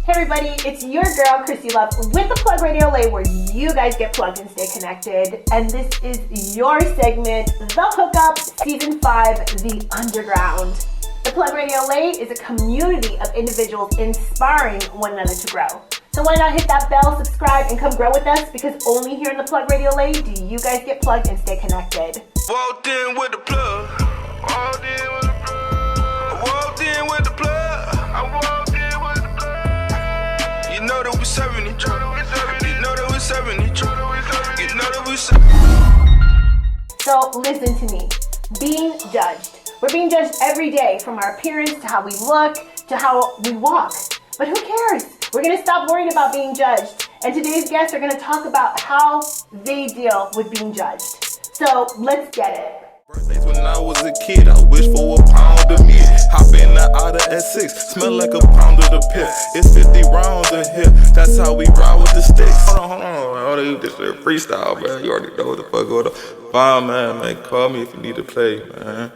Hey everybody, it's your girl Krissy Luv with the Plug Radio LA, where you guys get plugged and stay connected. And this is your segment, The Hookup, Season 5, The Underground. The Plug Radio LA is a community of individuals inspiring one another to grow. So why not hit that bell, subscribe, and come grow with us, because only here in the Plug Radio LA do you guys get plugged and stay connected. Walked in with the plug. Walked in with the plug. Walked in with the plug. I walked in with the plug. You know that we serving each other. You know that we serving each other. You know that we serving. So listen to me. Being judged. We're being judged every day, from our appearance to how we look to how we walk. But who cares? We're going to stop worrying about being judged. And today's guests are going to talk about how they deal with being judged. So let's get it. Birthdays when I was a kid, I wished for a pound of meat. Hop in the auto at 6, smell like a pound of the pit. It's 50 rounds in here, that's how we ride with the sticks. Hold on, this is freestyle, man. You already know what the fuck going on. Fine, man, call me if you need to play, man.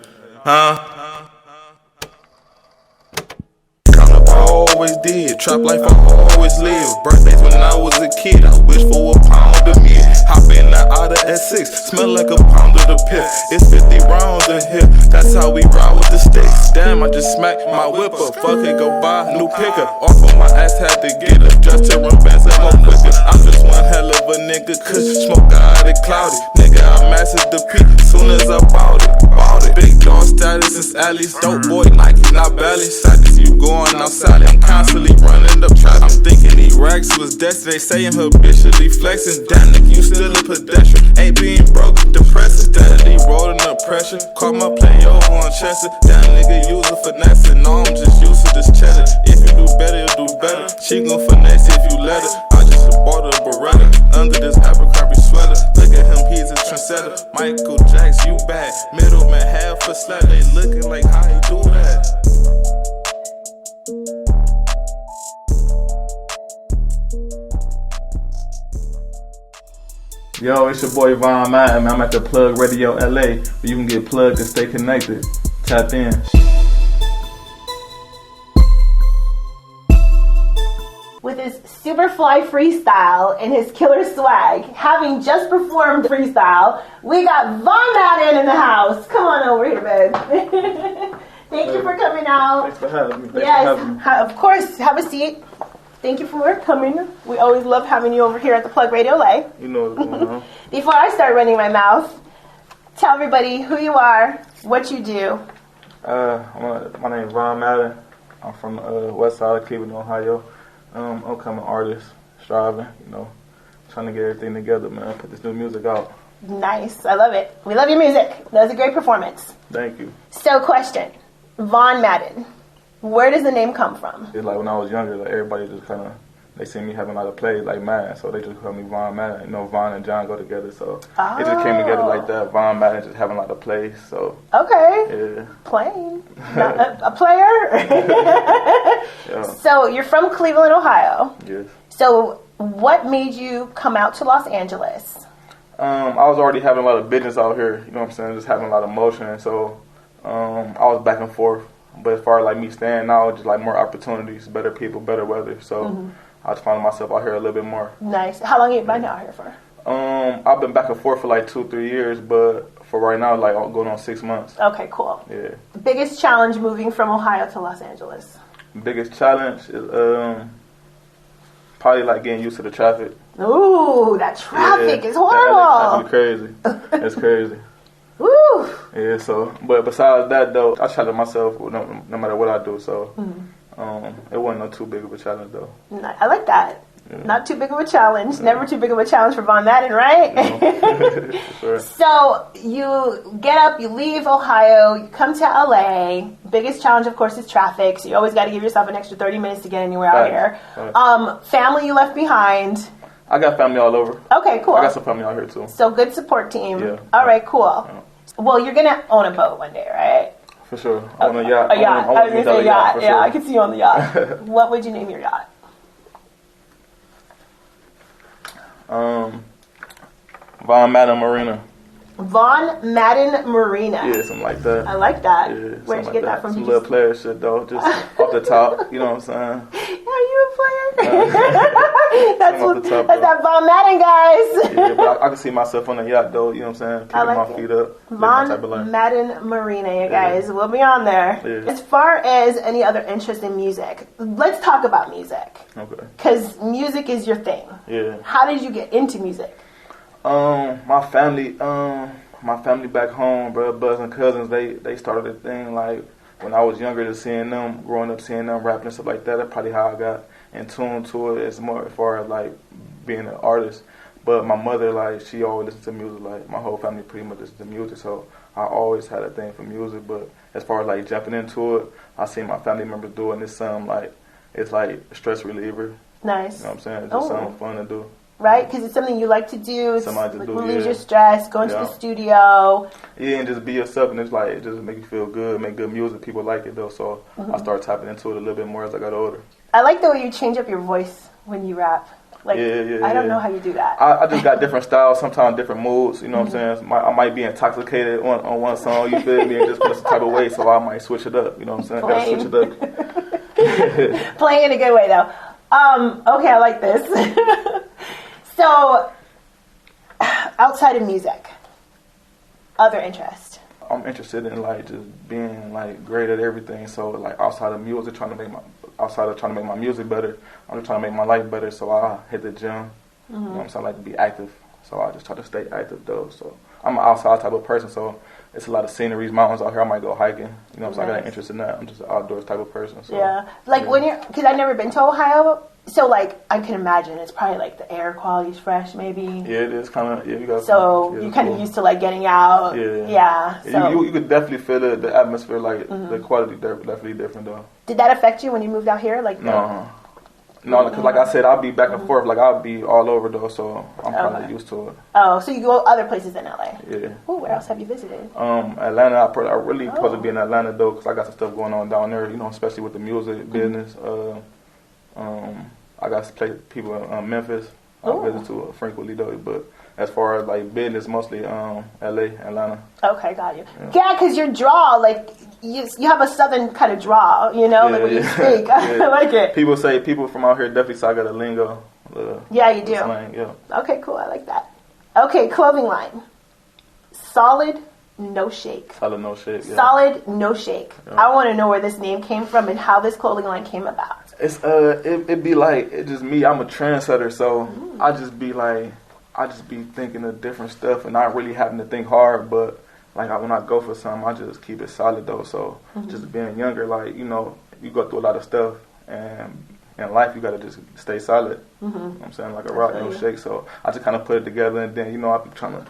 Always did, trap life I always lived. Birthdays when I was a kid, I wished for a pound of meat. Hop in the auto at 6, smell like a pound of the pit. It's 50 rounds in here, that's how we ride with the sticks. Damn, I just smacked my whip up, fuck it, go buy a new pickup. Off on my ass, had to get up just to run fast and more quicker. I'm just one hell of a nigga, cause smoke out it cloudy. Nigga, I mastered the peak, soon as I bought it. Big dog status is alleys, dope boy like not belly. Sadness, you going outside, I'm constantly running up traffic. I'm thinking these racks was destined, they saying habitually flexing. Damn nigga, you still a pedestrian, ain't being broke, depressing. Steadily rolling up pressure, caught my play over on Chester. Damn nigga, use a finesse, no, I'm just used to this cheddar. If you do better, you'll do better. She gon' finesse if you let her. I just bought a Beretta under this Abercrombie sweater. Look at him, he's a trendsetter. Michael Jackson, you bad. Middleman, half a slat. They looking like how he do that. Yo, it's your boy Von Madden. I'm at the Plug Radio LA, where you can get plugged and stay connected. Tap in. With his super fly freestyle and his killer swag, having just performed freestyle, we got Von Madden in the house. Come on over here, babe. Thank you for coming out. Thanks for having me. Of course. Have a seat. Thank you for coming. We always love having you over here at the Plug Radio LA. You know what's going on. Before I start running my mouth, tell everybody who you are, what you do. My name is Von Madden. I'm from the west side of Cleveland, Ohio. Upcoming artist, striving, trying to get everything together, man. Put this new music out. Nice. I love it. We love your music. That was a great performance. Thank you. So, question. Von Madden. Where does the name come from? It's like when I was younger, like everybody just kind of, they see me having a lot of plays like Madden, so they just call me Von Madden. Von and John go together, so it just came together like that. Von Madden just having a lot of plays, so. Okay. Yeah. Playing. Not a player? Yeah. So, you're from Cleveland, Ohio. Yes. So, what made you come out to Los Angeles? I was already having a lot of business out here, you know what I'm saying, just having a lot of motion, and so I was back and forth. But as far as like me staying now, just like more opportunities, better people, better weather. So I just found myself out here a little bit more. Nice. How long have you been out here for? I've been back and forth for like 2-3 years, but for right now, like going on 6 months. Okay, cool. Yeah. Biggest challenge moving from Ohio to Los Angeles? Biggest challenge is probably like getting used to the traffic. Ooh, that traffic is horrible. It's crazy. It's crazy. Woo! Yeah, so, but besides that though, I challenge myself no matter what I do, so it wasn't no too big of a challenge though. I like that. Yeah. Not too big of a challenge. Yeah. Never too big of a challenge for Von Madden, right? Sure. So you get up, you leave Ohio, you come to LA. Biggest challenge, of course, is traffic, so you always got to give yourself an extra 30 minutes to get anywhere out here. Right. Family you left behind. I got family all over. Okay, cool. I got some family out here too. So good support team. Yeah. All right, cool. Yeah. Well, you're going to own a boat one day, right? For sure. On a yacht. A yacht. I was going to say yacht. Yeah, sure. I can see you on the yacht. What would you name your yacht? Von Madden Marina. Von Madden Marina. Yeah, something like that. I like that. Yeah, where'd you get that from? Some little player shit though, just off the top. You know what I'm saying? Are you a player? off the top. That's that Von Madden, guys. Yeah, but I can see myself on the yacht, though. You know what I'm saying? Kicking my feet up. Von Madden Marina, you guys. Yeah. We'll be on there. Yeah. As far as any other interest in music, let's talk about music. Okay. Because music is your thing. Yeah. How did you get into music? My family back home, bro, brothers and cousins, they started a thing like when I was younger, just growing up seeing them rapping and stuff like that. That's probably how I got in tune to it. It's more as far as like being an artist. But my mother, like, she always listened to music. Like, my whole family pretty much listens to music, so I always had a thing for music. But as far as like jumping into it, I seen my family members do it, and it's something like, it's like a stress reliever. Nice. You know what I'm saying? It's just something fun to do. Right, because it's something you like to do. It's like relieve your stress, go into the studio. Yeah, and just be yourself, and it's like it just make you feel good, make good music. People like it though, so I started tapping into it a little bit more as I got older. I like the way you change up your voice when you rap. Like, I don't know how you do that. I just got different styles, sometimes different moods. You know what I'm saying? I might be intoxicated on one song, you feel me, and just put some type of way, so I might switch it up. You know what I'm saying? Gotta switch it up. Playing in a good way though. Okay, I like this. So, outside of music, other interest? I'm interested in like just being like great at everything. So like outside of music, trying to make my music better, I'm just trying to make my life better. So I hit the gym. You know what I'm saying? I like to be active. So I just try to stay active though. So I'm an outside type of person. So it's a lot of sceneries, mountains out here. I might go hiking. You know what I'm saying? I got an interest in that. I'm just an outdoors type of person. So, yeah. Like when because I've never been to Ohio. So, like, I can imagine it's probably, like, the air quality's fresh, maybe. Yeah, it is kind of, you got so, you're kind of used to, like, getting out. Yeah. So. You could definitely feel the atmosphere, like, the quality definitely different, though. Did that affect you when you moved out here? Like, no, because, like I said, I'll be back and forth. Like, I'll be all over, though, so I'm kind of used to it. Oh, so you go other places in L.A.? Yeah. Ooh, where else have you visited? Atlanta. I really supposed to be in Atlanta, though, because I got some stuff going on down there, you know, especially with the music business. I got to play people in Memphis. I visit to frequently though, but as far as like business, mostly LA, Atlanta. Okay, got you. Yeah, because your draw, like you have a southern kind of draw, you know, like when you speak. I like it. People from out here definitely say I got a lingo. Yeah, you do. Slang, yeah. Okay, cool. I like that. Okay, clothing line. Solid, no shake. Solid, no shake. Yeah. Solid, no shake. Yeah. I want to know where this name came from and how this clothing line came about. It's it be like it's just me. I'm a trendsetter, so I just be thinking of different stuff and not really having to think hard. But like when I go for something, I just keep it solid though. So just being younger, like you know, you go through a lot of stuff, and in life you gotta just stay solid. You know what I'm saying, like a rock, no shake. So I just kind of put it together, and then you know I be trying to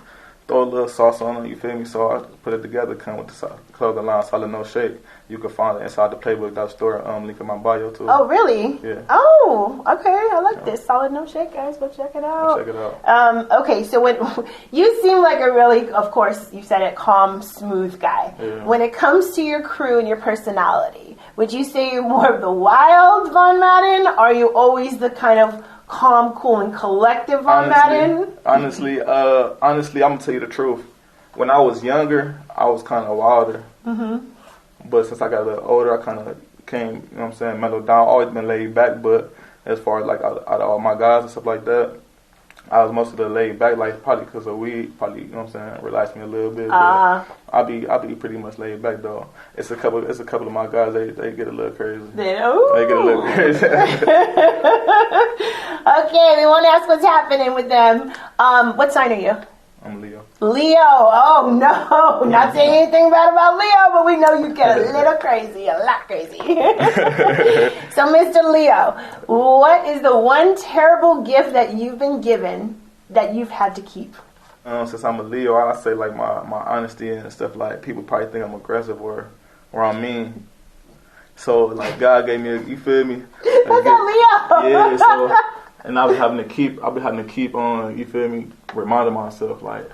throw a little sauce on it, you feel me? So I put it together, come with the clothing line, Solid No Shake. You can find it inside the playbook.store, link in my bio too. Oh, really? Yeah. Oh, okay. I like this. Solid No Shake, guys. Go check it out. Check it out. Okay, so when you seem like a really, of course, you said it, calm, smooth guy. Yeah. When it comes to your crew and your personality, would you say you're more of the wild Von Madden? Or are you always the kind of calm, cool, and collective Von Madden? Honestly, I'm gonna tell you the truth. When I was younger, I was kind of wilder. But since I got a little older, I kind of came, you know what I'm saying, mellowed down. Always been laid back, but as far as like out of all my guys and stuff like that, I was mostly laid back, like probably because of weed, probably, you know what I'm saying, relaxed me a little bit. But I'll be pretty much laid back though. It's a couple of my guys, they get a little crazy. They get a little crazy. Okay, we want to ask what's happening with them. What sign are you? I'm Leo. Leo. Oh no, not saying anything bad about Leo, but we know you get a little crazy, a lot crazy. So, Mr. Leo, what is the one terrible gift that you've been given that you've had to keep? Since I'm a Leo, I say like my honesty and stuff. Like people probably think I'm aggressive or I'm mean. So like God gave me, you feel me? That's not Leo. Yeah. So. And I'll be having to keep on, you feel me, reminding myself, like,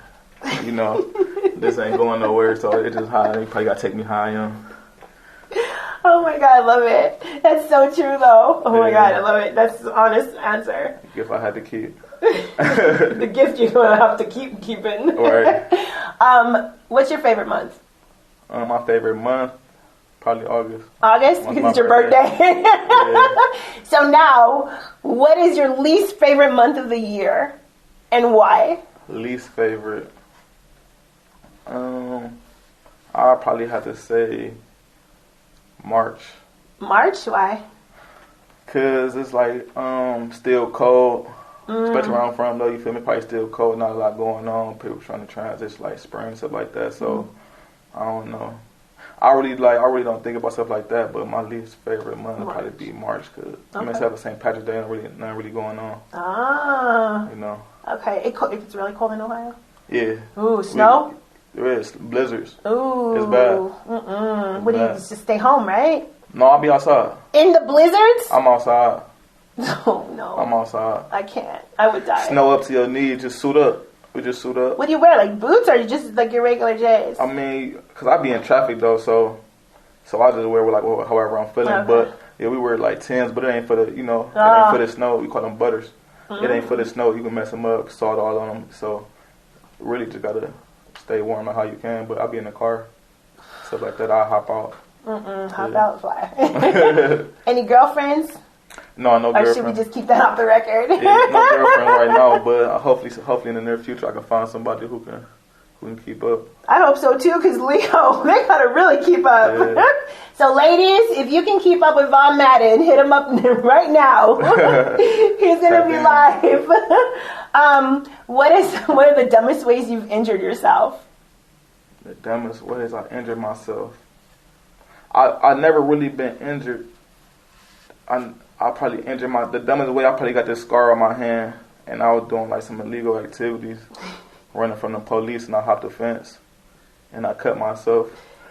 you know, this ain't going nowhere, so it's just high. You probably got to take me high, you know. Oh, my God, I love it. That's so true, though. Oh, my God, I love it. That's an honest answer. The gift I had to keep. The gift you're going to have to keep keeping. Right. What's your favorite month? My favorite month, Probably August. August? When's Because my it's your birthday? birthday. Yeah. So now, what is your least favorite month of the year? And why? Least favorite. I'll probably have to say March. March? Why? Cause it's like still cold. Especially where I'm from though, you feel me? Probably still cold, not a lot going on. People trying to transition like spring, stuff like that. So I don't know. I really don't think about stuff like that. But my least favorite month would probably be March, cause I mean, it's have a St. Patrick's Day and nothing really going on. Ah. You know. Okay. If it's really cold in Ohio. Yeah. Ooh, snow. There is blizzards. Ooh. It's bad. What do you just stay home, right? No, I'll be outside. In the blizzards? I'm outside. No. I'm outside. I can't. I would die. Snow up to your knees. Just suit up. We just suit up. What do you wear? Like boots, or you just like your regular J's? I mean, cause I be in traffic though, so I just wear like however I'm feeling. Okay. But yeah, we wear like 10s, but it ain't for the it ain't for the snow. We call them butters. It ain't for the snow. You can mess them up, salt all on them. So really just gotta stay warm how you can. But I'll be in the car, stuff like that. I'll hop out. Hop out, fly. Any girlfriends? No girlfriend. Or should we just keep that off the record? Yeah, no girlfriend right now, but hopefully in the near future I can find somebody who can keep up. I hope so too, because Leo, they gotta really keep up. Yeah. So ladies, if you can keep up with Von Madden, hit him up right now. He's gonna be live. What are the dumbest ways you've injured yourself? The dumbest ways I injured myself. I never really been injured. I probably injured the dumbest way. I probably got this scar on my hand, and I was doing like some illegal activities, running from the police, and I hopped the fence, and I cut myself.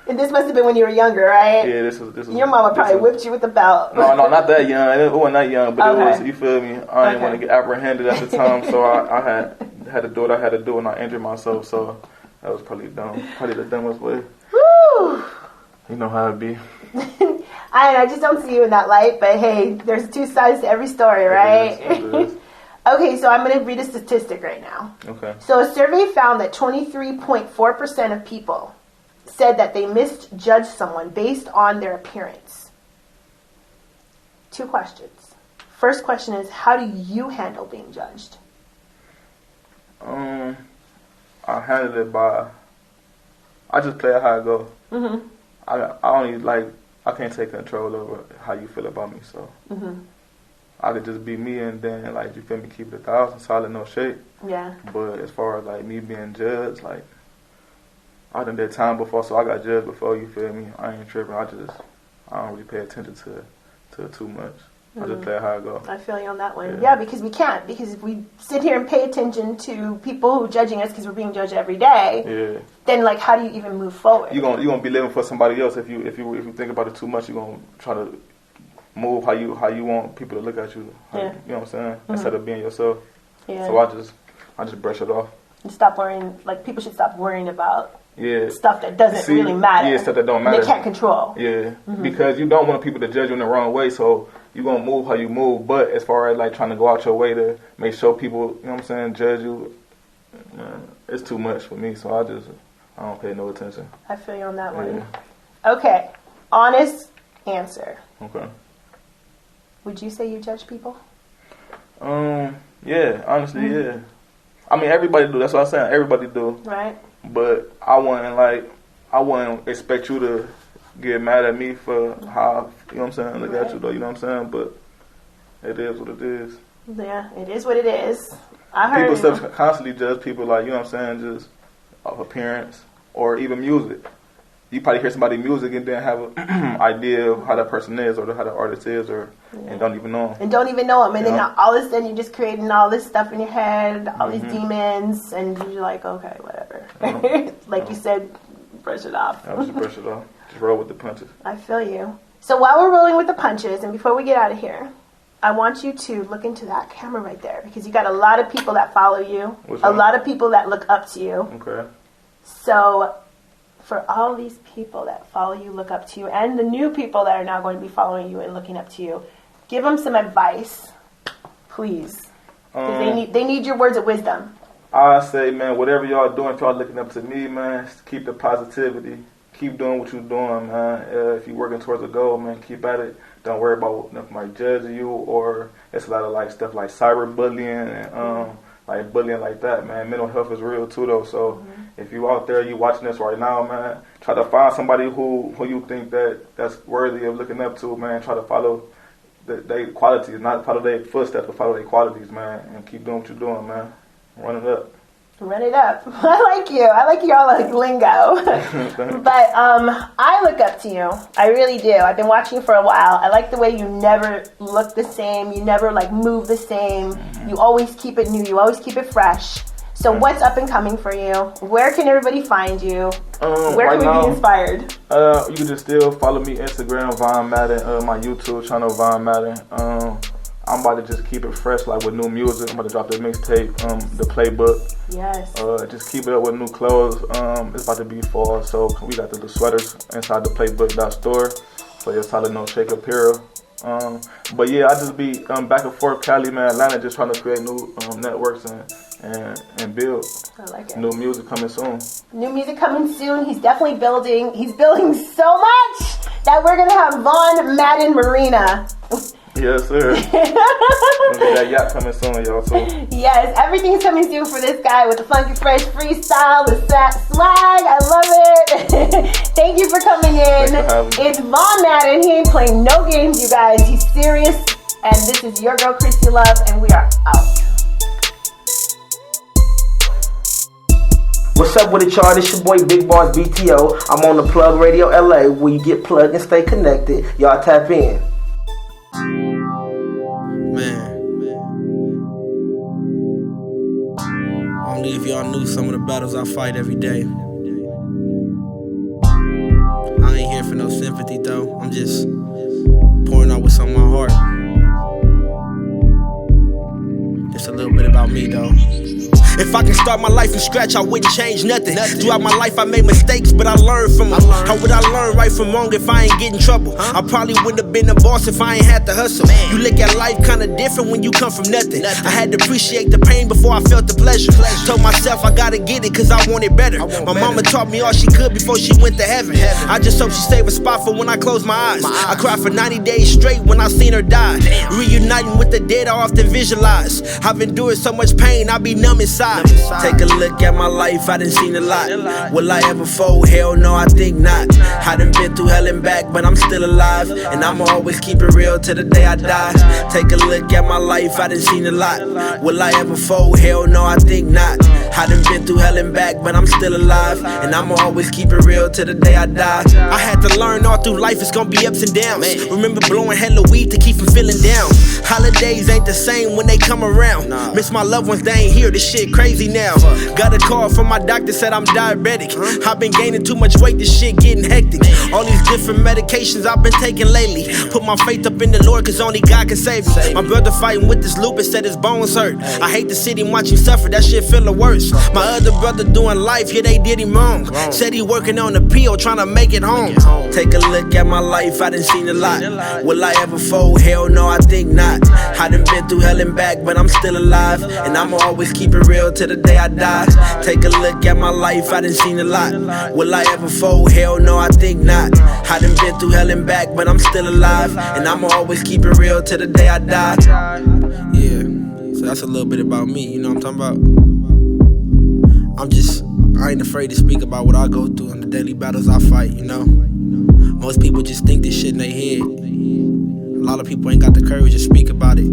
And this must have been when you were younger, right? Yeah, this was. Your mama probably whipped you with the belt. No, not that young. It wasn't that young, but Okay. it was. You feel me? I didn't want to get apprehended at the time, so I had to do what I had to do, and I injured myself. So that was probably dumb. Probably the dumbest way. Woo! You know how it be. I just don't see you in that light, but hey, there's two sides to every story, right? It is. Okay, so I'm going to read a statistic right now. Okay. So a survey found that 23.4% of people said that they misjudged someone based on their appearance. 2 questions. First question is, how do you handle being judged? I handle it by, I just play it how it go. Mm-hmm. I can't take control over how you feel about me, so I could just be me, and then like, you feel me, keep it 1,000, solid, no shake. Yeah. But as far as like me being judged, like I done did time before, so I got judged before, you feel me. I ain't tripping. I don't really pay attention to it too much. I just play it how it go. I feel you on that one. Yeah, because we can't. Because if we sit here and pay attention to people who are judging us because we're being judged every day, then like, how do you even move forward? You gonna be living for somebody else if you think about it too much. You're gonna try to move how you want people to look at you. You know what I'm saying? Instead of being yourself. Yeah. So I just brush it off. And stop worrying. Like, people should stop worrying about Yeah. stuff that doesn't really matter. Yeah, stuff that don't matter. They can't control. Yeah, because you don't want people to judge you in the wrong way, so you're going to move how you move. But as far as like trying to go out your way to make sure people, you know what I'm saying, judge you, it's too much for me, so I don't pay no attention. I feel you on that one. Okay, honest answer. Okay. Would you say you judge people? Yeah, honestly, yeah. I mean, everybody do. That's what I'm saying. Everybody do. Right. But I wouldn't expect you to get mad at me for how, you know what I'm saying, look at you though, you know what I'm saying? But it is what it is. Yeah, it is what it is. I heard people constantly judge people, like, you know what I'm saying, just of appearance or even music. You probably hear somebody's music and then have an idea of how that person is or how the artist is, and don't even know them. And don't even know them. And then all of a sudden you're just creating all this stuff in your head, all these demons, and you're like, okay, whatever. Like you said, brush it off. I'll just brush it off. Just roll with the punches. I feel you. So while we're rolling with the punches, and before we get out of here, I want you to look into that camera right there, because you got a lot of people that follow you, a lot of people that look up to you. Okay. So for all these people that follow you, look up to you, and the new people that are now going to be following you and looking up to you, give them some advice, please. Because they need your words of wisdom. I say, man, whatever y'all doing, if y'all looking up to me, man, keep the positivity. keep doing what you're doing, man. If you're working towards a goal, man, keep at it. Don't worry about what might judge you, or it's a lot of like stuff like cyberbullying and like bullying like that, man. Mental health is real too, though. So if you out there, you watching this right now, man, try to find somebody who you think that's worthy of looking up to, man. Try to follow their qualities, not follow their footsteps, but follow their qualities, man, and keep doing what you're doing, man. Run it up. Run it up. I like you. I like your like lingo. But I look up to you. I really do. I've been watching you for a while. I like the way you never look the same. You never like move the same. You always keep it new. You always keep it fresh. So what's up and coming for you? Where can everybody find you? Where can we be inspired? You can just still follow me Instagram, Von Madden, my YouTube channel, Von Madden. I'm about to just keep it fresh, like with new music. I'm about to drop the mixtape, the playbook. Yes. Just keep it up with new clothes. It's about to be fall, so we got the sweaters inside the playbook.store. So it's solid, no shake apparel. But yeah, I just be back and forth, Cali, man, Atlanta, just trying to create new networks and build. I like it. New music coming soon. New music coming soon. He's definitely building. He's building so much that we're gonna have Von Madden Marina. Yes, sir. That yacht coming soon, y'all, too. Yes, everything's coming soon for this guy with the funky fresh freestyle, the swag. I love it. Thank you for coming in. Thanks for having me. It's Von Madden. He ain't playing no games, you guys. He's serious. And this is your girl, Krissy Luv, and we are out. What's up with it, y'all? This your boy Big Boss BTO. I'm on the Plug Radio LA, where you get plugged and stay connected. Y'all tap in. Man, only if y'all knew some of the battles I fight every day. I ain't here for no sympathy though, I'm just pouring out what's on my heart. Just a little bit about me though. If I can start my life from scratch, I wouldn't change nothing. Throughout my life, I made mistakes, but I learned from them. How would I learn right from wrong if I ain't get in trouble? I probably wouldn't have been a boss if I ain't had to hustle. You look at life kinda different when you come from nothing. I had to appreciate the pain before I felt the pleasure. Told myself I gotta get it cause I want it better. My mama taught me all she could before she went to heaven. I just hope she save a spot for when I close my eyes. I cried for 90 days straight when I seen her die. Reuniting with the dead, I often visualize. I've endured so much pain, I be numb inside. Take a look at my life, I done seen a lot. Will I ever fold? Hell no, I think not. I done been through hell and back, but I'm still alive. And I'ma always keep it real till the day I die. Take a look at my life, I done seen a lot. Will I ever fold? Hell no, I think not. I done been through hell and back, but I'm still alive. And I'ma always keep it real till the day I die. I had to learn all through life, it's gonna be ups and downs. Remember blowing hella weed to keep from feeling down. Holidays ain't the same when they come around. Miss my loved ones, they ain't here, this shit crazy now. Got a call from my doctor, said I'm diabetic. I've been gaining too much weight, this shit getting hectic. All these different medications I've been taking lately. Put my faith up in the Lord, cause only God can save me. My brother fighting with this lupus, said his bones hurt. I hate to see him watch him suffer, that shit feel the worst. My other brother doing life, yeah, they did him wrong. Said he working on the PO, trying to make it home. Take a look at my life, I done seen a lot. Will I ever fold? Hell no, I think not. I done been through hell and back, but I'm still alive. And I'ma always keep it real till the day I die. Take a look at my life, I done seen a lot. Will I ever fold? Hell no, I think not. I done been through hell and back, but I'm still alive. And I'ma always keep it real till the day I die. Yeah, so that's a little bit about me, you know what I'm talking about? I ain't afraid to speak about what I go through and the daily battles I fight, you know? Most people just think this shit in their head. A lot of people ain't got the courage to speak about it.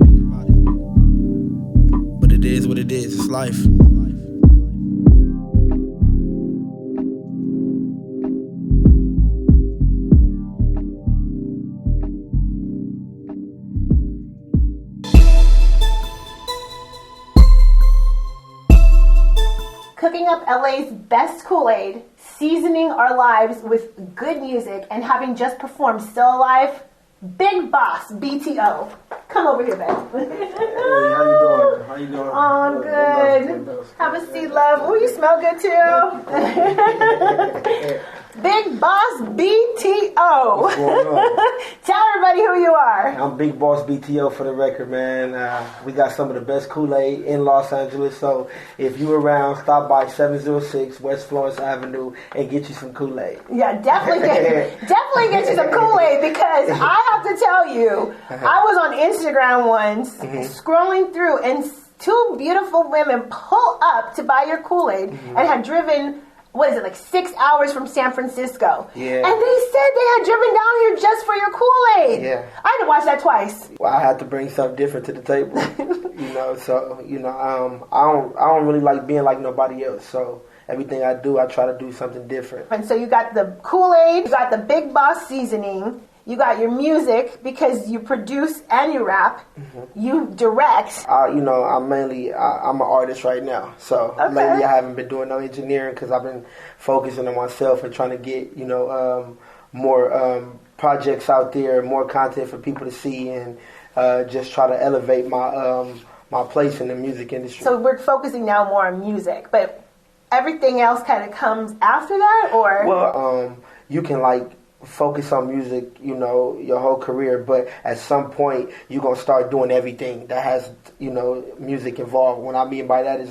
But it is what it is, it's life. Cooking up LA's best Kool-Aid, seasoning our lives with good music, and having just performed Still Alive, Big Boss BTO. Come over here, babe. Hey, how you doing? How you doing? Oh, good. Have a seat, love. Oh, you smell good too. Big Boss BTO. What's going on? Tell everybody who you are. I'm Big Boss BTO for the record, man. We got some of the best Kool-Aid in Los Angeles, so if you're around, stop by 706 West Florence Avenue and get you some Kool-Aid. Yeah, definitely get you some Kool-Aid, because I have to tell you, I was on Instagram once scrolling through, and two beautiful women pull up to buy your Kool-Aid and had driven, what is it, like 6 hours from San Francisco. Yeah. And they said they had driven down here just for your Kool-Aid. Yeah. I had to watch that twice. Well, I had to bring something different to the table. I don't really like being like nobody else. So everything I do, I try to do something different. And so you got the Kool-Aid, you got the Big Boss seasoning, you got your music because you produce and you rap, you direct. I'm an artist right now. So lately I haven't been doing no engineering because I've been focusing on myself and trying to get, more projects out there, more content for people to see, and just try to elevate my place in the music industry. So we're focusing now more on music, but everything else kind of comes after that, or? Well, you can focus on music, your whole career, but at some point you're going to start doing everything that has, music involved. What I mean by that is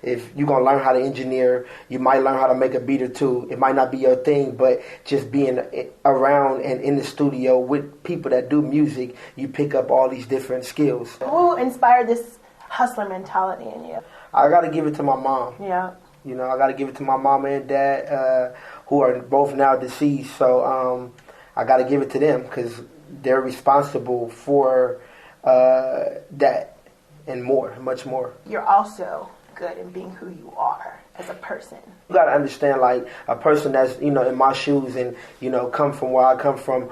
if you're going to learn how to engineer, you might learn how to make a beat or two. It might not be your thing, but just being around and in the studio with people that do music, you pick up all these different skills. Who inspired this hustler mentality in you? I got to give it to my mom. Yeah. I got to give it to my mom and dad, who are both now deceased. So I got to give it to them because they're responsible for that and more, much more. You're also good in being who you are as a person. You got to understand, a person that's, in my shoes and, come from where I come from,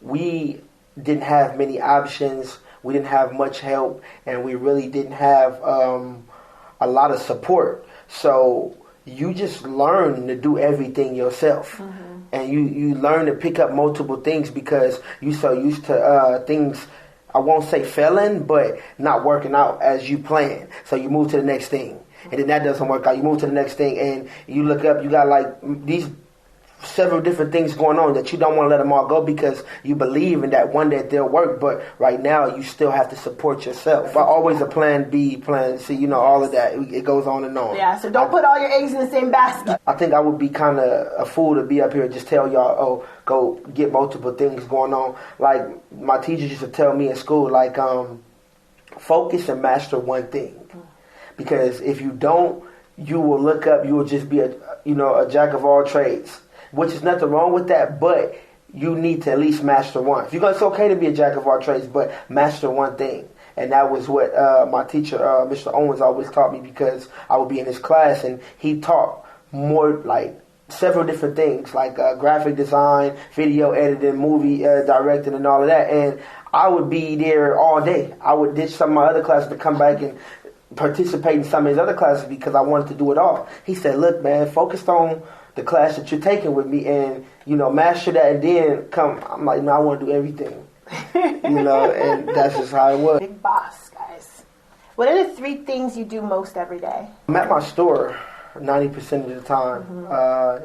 we didn't have many options. We didn't have much help, and we really didn't have a lot of support. So you just learn to do everything yourself. And you learn to pick up multiple things because you're so used to things, I won't say failing, but not working out as you plan. So you move to the next thing. And then that doesn't work out. You move to the next thing and you look up, you got these several different things going on that you don't want to let them all go because you believe in that one day they'll work, but right now you still have to support yourself. But always a plan B, plan C, all of that. It goes on and on. Yeah, so don't put all your eggs in the same basket. I think I would be kind of a fool to be up here and just tell y'all, go get multiple things going on. Like my teachers used to tell me in school, focus and master one thing. Because if you don't, you will look up, you will just be a jack of all trades. Which is nothing wrong with that, but you need to at least master one. It's okay to be a jack of all trades, but master one thing. And that was what my teacher, Mr. Owens, always taught me because I would be in his class and he taught more several different things graphic design, video editing, movie directing, and all of that. And I would be there all day. I would ditch some of my other classes to come back and participate in some of his other classes because I wanted to do it all. He said, look, man, focus on the class that you're taking with me and, master that and then come. I'm like, no, I want to do everything. And that's just how it was. Big boss, guys. What are the 3 things you do most every day? I'm at my store 90% of the time.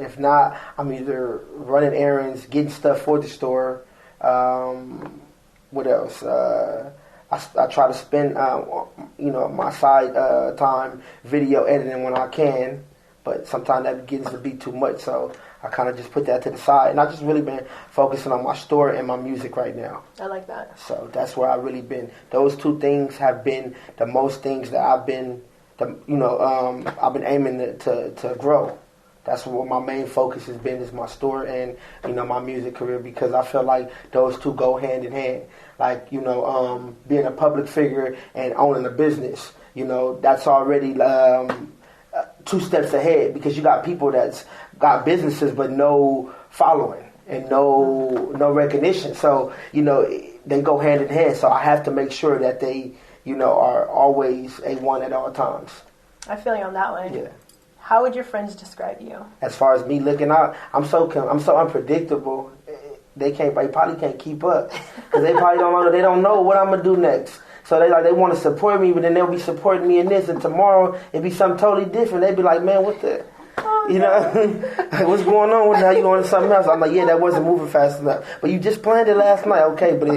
If not, I'm either running errands, getting stuff for the store. What else? I try to spend, my side time video editing when I can. But sometimes that begins to be too much, so I kind of just put that to the side. And I've just really been focusing on my store and my music right now. I like that. So that's where I've really been. Those 2 things have been the most things that I've been, I've been aiming to grow. That's what my main focus has been, is my store and, my music career, because I feel like those 2 go hand in hand. Being a public figure and owning a business, that's already 2 steps ahead, because you got people that's got businesses but no following and no recognition. So, they go hand in hand. So I have to make sure that they, are always A1 at all times. I feel you on that one. Yeah. How would your friends describe you? As far as me looking out, I'm so unpredictable. They probably can't keep up because they don't know what I'm gonna do next. So they want to support me, but then they'll be supporting me in this, and tomorrow it'll be something totally different. They'll be like, man, what the? You know, like, what's going on with now? You on to something else? I'm like, yeah, that wasn't moving fast enough. But you just planned it last night, okay? But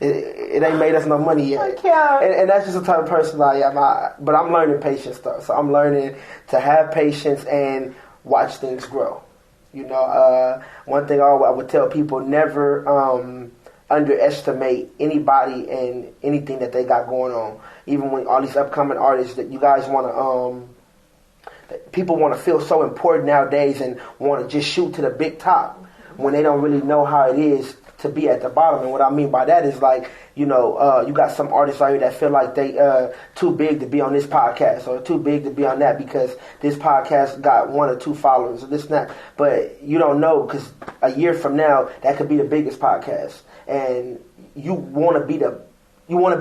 it ain't made us no money yet. I can't. And that's just the type of person I am. But I'm learning patience though. So I'm learning to have patience and watch things grow. You know, one thing I would tell people: never underestimate anybody and anything that they got going on. Even when all these upcoming artists that you guys want to, people want to feel so important nowadays and want to just shoot to the big top when they don't really know how it is to be at the bottom. And what I mean by that is like, you know, you got some artists out here that feel like they too big to be on this podcast or too big to be on that because this podcast got 1 or 2 followers or this and that. But you don't know, because a year from now that could be the biggest podcast, and you want to be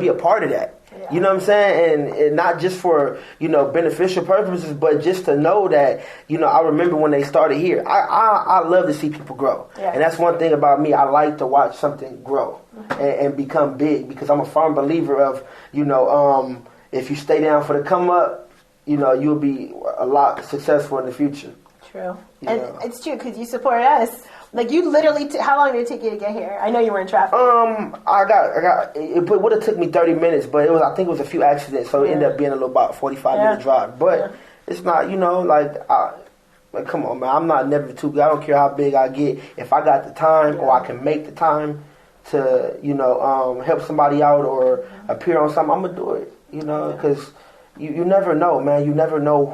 a part of that. Yeah. You know what I'm saying? And not just for, you know, beneficial purposes, but just to know that, you know, I remember when they started here. I love to see people grow. Yeah. And that's one thing about me. I like to watch something grow and become big, because I'm a firm believer of, you know, if you stay down for the come up, you know, you'll be a lot successful in the future. True. And it's true, because you support us. Like, you literally, how long did it take you to get here? I know you were in traffic. It would have took me 30 minutes, but I think it was a few accidents, so it ended up being a little about 45-minute drive. But it's not, you know, like come on, man, I'm not never too big. I don't care how big I get. If I got the time or I can make the time to, you know, help somebody out or appear on something, I'm going to do it, you know, because you never know, man. You never know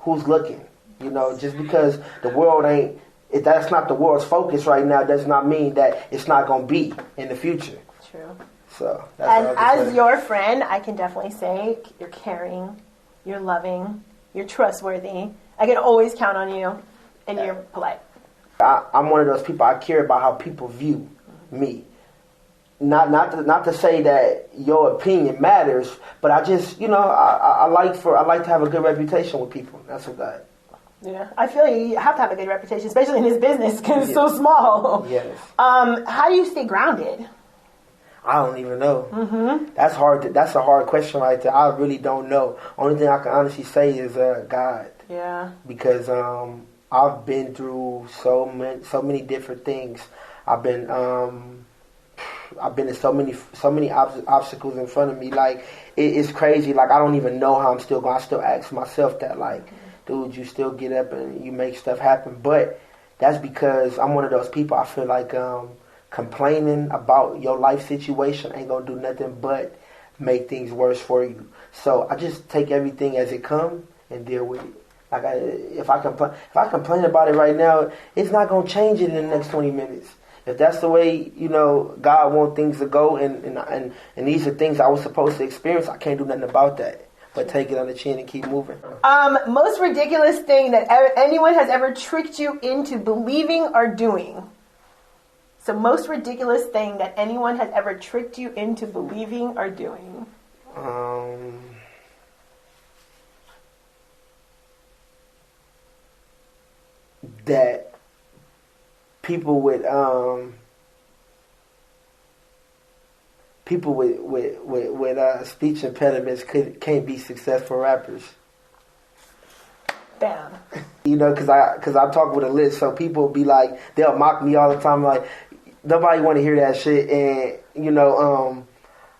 who's looking, you know, just because the world ain't, if that's not the world's focus right now, does not mean that it's not going to be in the future. True. So, and as your friend, I can definitely say you're caring, you're loving, you're trustworthy. I can always count on you, and you're polite. I'm one of those people. I care about how people view me. Not to say that your opinion matters, but I just, you know, I like to have a good reputation with people. That's what I. Yeah, I feel you have to have a good reputation, especially in this business, because it's so small. Yes. How do you stay grounded? I don't even know. That's hard. That's a hard question right there. I really don't know. Only thing I can honestly say is God. Yeah. Because I've been through so many different things. I've been in so many obstacles in front of me. Like it's crazy. Like I don't even know how I'm still going. I still ask myself that. Like, dude, you still get up and you make stuff happen. But that's because I'm one of those people. I feel like complaining about your life situation ain't gonna do nothing but make things worse for you. So I just take everything as it comes and deal with it. Like if I complain about it right now, it's not gonna change it in the next 20 minutes. If that's the way, you know, God wants things to go, and these are things I was supposed to experience, I can't do nothing about that. But take it on the chin and keep moving. Most ridiculous thing that anyone has ever tricked you into believing or doing. So most ridiculous thing that anyone has ever tricked you into believing or doing. That people with speech impediments can't be successful rappers. Bam. You know, because I talk with a list, so people be like, they'll mock me all the time, like nobody want to hear that shit, and you know,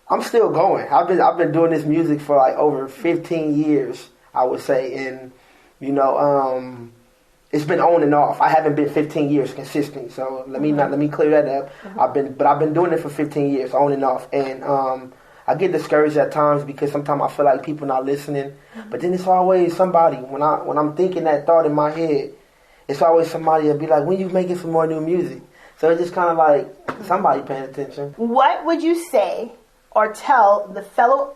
I'm still going. I've been doing this music for like over 15 years, I would say, and you know, it's been on and off. I haven't been 15 years consistent, so let me clear that up. I've been doing it for 15 years, on and off, and I get discouraged at times because sometimes I feel like people not listening. But then it's always somebody, when I'm thinking that thought in my head, it's always somebody that'll be like, when you making some more new music? So it's just kind of like somebody paying attention. What would you say or tell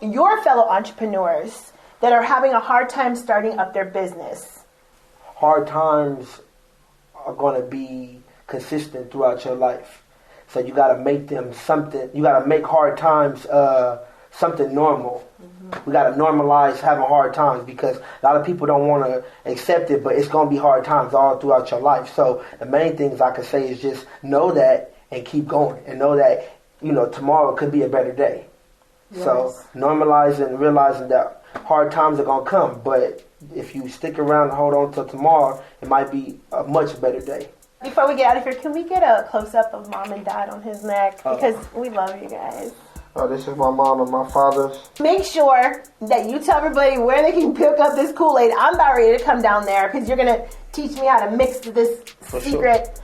your fellow entrepreneurs that are having a hard time starting up their business? Hard times are going to be consistent throughout your life. So you got to make them something. You got to make hard times something normal. We got to normalize having hard times, because a lot of people don't want to accept it, but it's going to be hard times all throughout your life. So the main things I can say is just know that and keep going, and know that, you know, tomorrow could be a better day. So normalizing and realizing that hard times are gonna come, but if you stick around and hold on till tomorrow, it might be a much better day. Before we get out of here, can we get a close-up of Mom and Dad on his neck? Because we love you guys. Oh, this is my mom and my father's. Make sure that you tell everybody where they can pick up this Kool-Aid. I'm about ready to come down there because you're going to teach me how to mix this secret,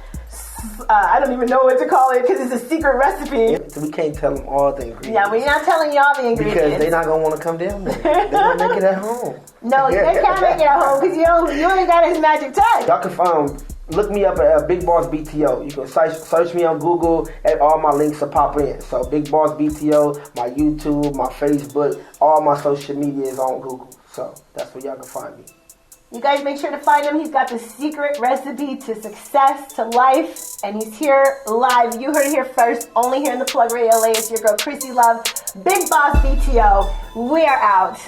I don't even know what to call it because it's a secret recipe. We can't tell them all the ingredients. Yeah, we're not telling y'all the ingredients. Because they're not going to want to come down there. They're going to make it at home. No, they can't make it at home because you ain't got his magic touch. Y'all can look me up at Big Boss BTO. You can search me on Google and all my links will pop in. So Big Boss BTO, my YouTube, my Facebook, all my social media is on Google. So that's where y'all can find me. You guys make sure to find him. He's got the secret recipe to success, to life, and he's here live. You heard it here first, only here in the Plug Radio LA. It's your girl, Krissy Luv, Big Boss BTO. We are out.